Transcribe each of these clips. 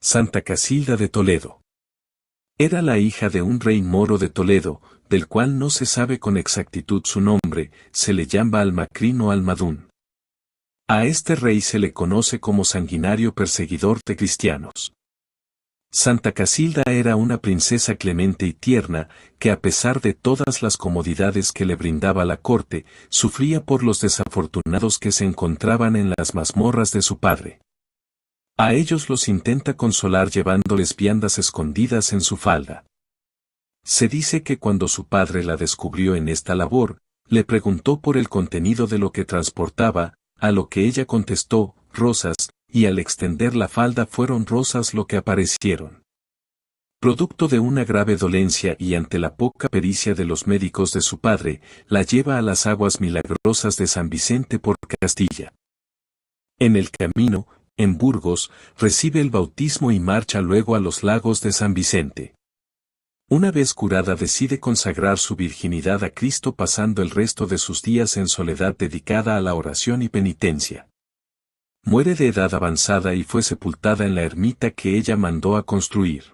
Santa Casilda de Toledo. Era la hija de un rey moro de Toledo, del cual no se sabe con exactitud su nombre, se le llama Almacrín o Almadún. A este rey se le conoce como sanguinario perseguidor de cristianos. Santa Casilda era una princesa clemente y tierna, que a pesar de todas las comodidades que le brindaba la corte, sufría por los desafortunados que se encontraban en las mazmorras de su padre. A ellos los intenta consolar llevándoles viandas escondidas en su falda. Se dice que cuando su padre la descubrió en esta labor, le preguntó por el contenido de lo que transportaba, a lo que ella contestó, rosas, y al extender la falda fueron rosas lo que aparecieron. Producto de una grave dolencia y ante la poca pericia de los médicos de su padre, la lleva a las aguas milagrosas de San Vicente por Castilla. En el camino, en Burgos, recibe el bautismo y marcha luego a los lagos de San Vicente. Una vez curada decide consagrar su virginidad a Cristo pasando el resto de sus días en soledad dedicada a la oración y penitencia. Muere de edad avanzada y fue sepultada en la ermita que ella mandó a construir.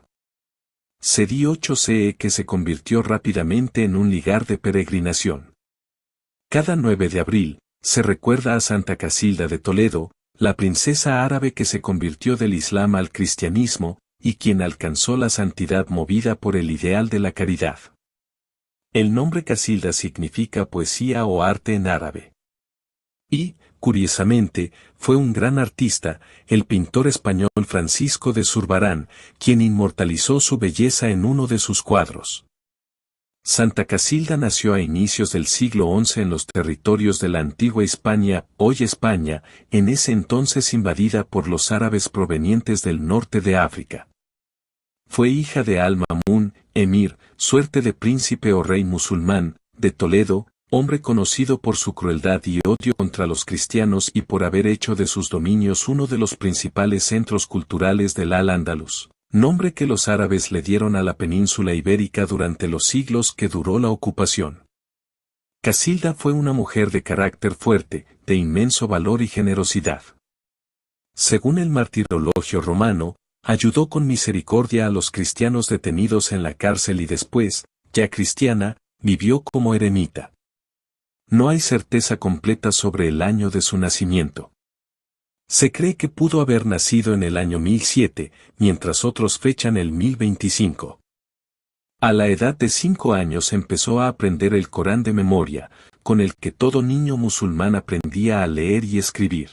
Cedí 8 CE que se convirtió rápidamente en un lugar de peregrinación. Cada 9 de abril, se recuerda a Santa Casilda de Toledo, la princesa árabe que se convirtió del Islam al cristianismo, y quien alcanzó la santidad movida por el ideal de la caridad. El nombre Casilda significa poesía o arte en árabe. Y, curiosamente, fue un gran artista, el pintor español Francisco de Zurbarán, quien inmortalizó su belleza en uno de sus cuadros. Santa Casilda nació a inicios del siglo XI en los territorios de la antigua Hispania, hoy España, en ese entonces invadida por los árabes provenientes del norte de África. Fue hija de Al-Mamun, emir, suerte de príncipe o rey musulmán, de Toledo, hombre conocido por su crueldad y odio contra los cristianos y por haber hecho de sus dominios uno de los principales centros culturales del Al-Ándalus, nombre que los árabes le dieron a la península ibérica durante los siglos que duró la ocupación. Casilda fue una mujer de carácter fuerte, de inmenso valor y generosidad. Según el martirologio romano, ayudó con misericordia a los cristianos detenidos en la cárcel y después, ya cristiana, vivió como eremita. No hay certeza completa sobre el año de su nacimiento. Se cree que pudo haber nacido en el año 1007, mientras otros fechan el 1025. A la edad de 5 años empezó a aprender el Corán de memoria, con el que todo niño musulmán aprendía a leer y escribir.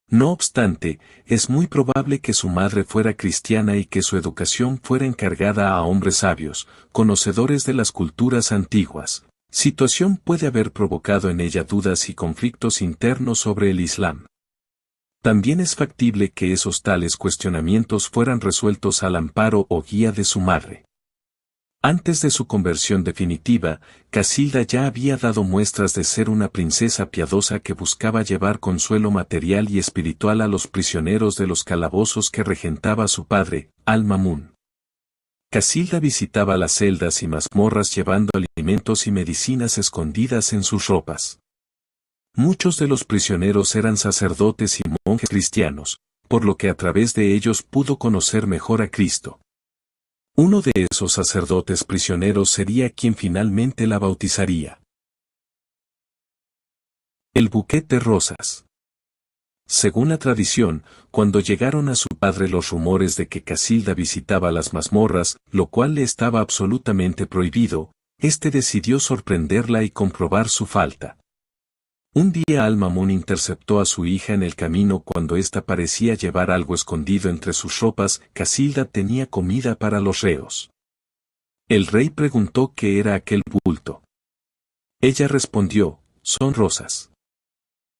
No obstante, es muy probable que su madre fuera cristiana y que su educación fuera encargada a hombres sabios, conocedores de las culturas antiguas. Situación puede haber provocado en ella dudas y conflictos internos sobre el Islam. También es factible que esos tales cuestionamientos fueran resueltos al amparo o guía de su madre. Antes de su conversión definitiva, Casilda ya había dado muestras de ser una princesa piadosa que buscaba llevar consuelo material y espiritual a los prisioneros de los calabozos que regentaba su padre, Al-Mamun. Casilda visitaba las celdas y mazmorras llevando alimentos y medicinas escondidas en sus ropas. Muchos de los prisioneros eran sacerdotes y monjes cristianos, por lo que a través de ellos pudo conocer mejor a Cristo. Uno de esos sacerdotes prisioneros sería quien finalmente la bautizaría. El buquete de rosas. Según la tradición, cuando llegaron a su padre los rumores de que Casilda visitaba las mazmorras, lo cual le estaba absolutamente prohibido, éste decidió sorprenderla y comprobar su falta. Un día Al-Mamun interceptó a su hija en el camino cuando ésta parecía llevar algo escondido entre sus ropas. Casilda tenía comida para los reos. El rey preguntó qué era aquel bulto. Ella respondió, son rosas.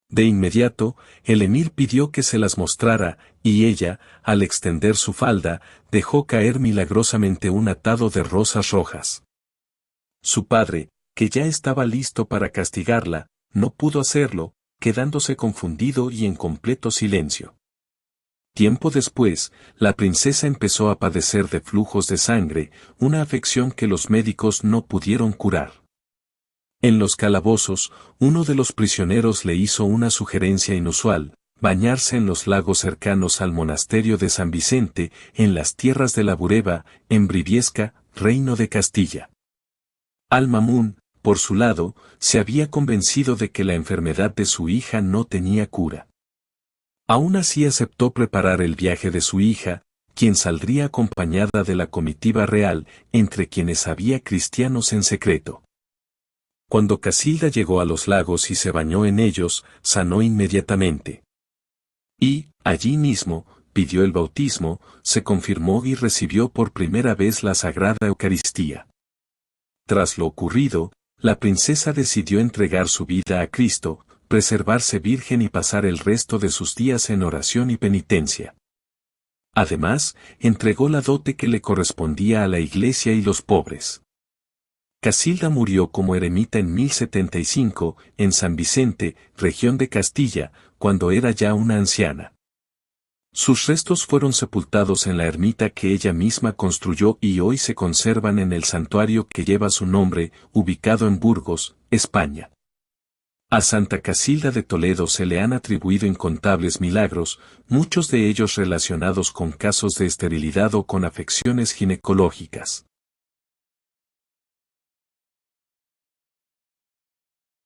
De inmediato, el emir pidió que se las mostrara, y ella, al extender su falda, dejó caer milagrosamente un atado de rosas rojas. Su padre, que ya estaba listo para castigarla, no pudo hacerlo, quedándose confundido y en completo silencio. Tiempo después, la princesa empezó a padecer de flujos de sangre, una afección que los médicos no pudieron curar. En los calabozos, uno de los prisioneros le hizo una sugerencia inusual, bañarse en los lagos cercanos al monasterio de San Vicente, en las tierras de la Bureba, en Briviesca, reino de Castilla. Al-Mamun, por su lado, se había convencido de que la enfermedad de su hija no tenía cura. Aún así aceptó preparar el viaje de su hija, quien saldría acompañada de la comitiva real, entre quienes había cristianos en secreto. Cuando Casilda llegó a los lagos y se bañó en ellos, sanó inmediatamente. Y, allí mismo, pidió el bautismo, se confirmó y recibió por primera vez la Sagrada Eucaristía. Tras lo ocurrido, la princesa decidió entregar su vida a Cristo, preservarse virgen y pasar el resto de sus días en oración y penitencia. Además, entregó la dote que le correspondía a la iglesia y los pobres. Casilda murió como eremita en 1075, en San Vicente, región de Castilla, cuando era ya una anciana. Sus restos fueron sepultados en la ermita que ella misma construyó y hoy se conservan en el santuario que lleva su nombre, ubicado en Burgos, España. A Santa Casilda de Toledo se le han atribuido incontables milagros, muchos de ellos relacionados con casos de esterilidad o con afecciones ginecológicas.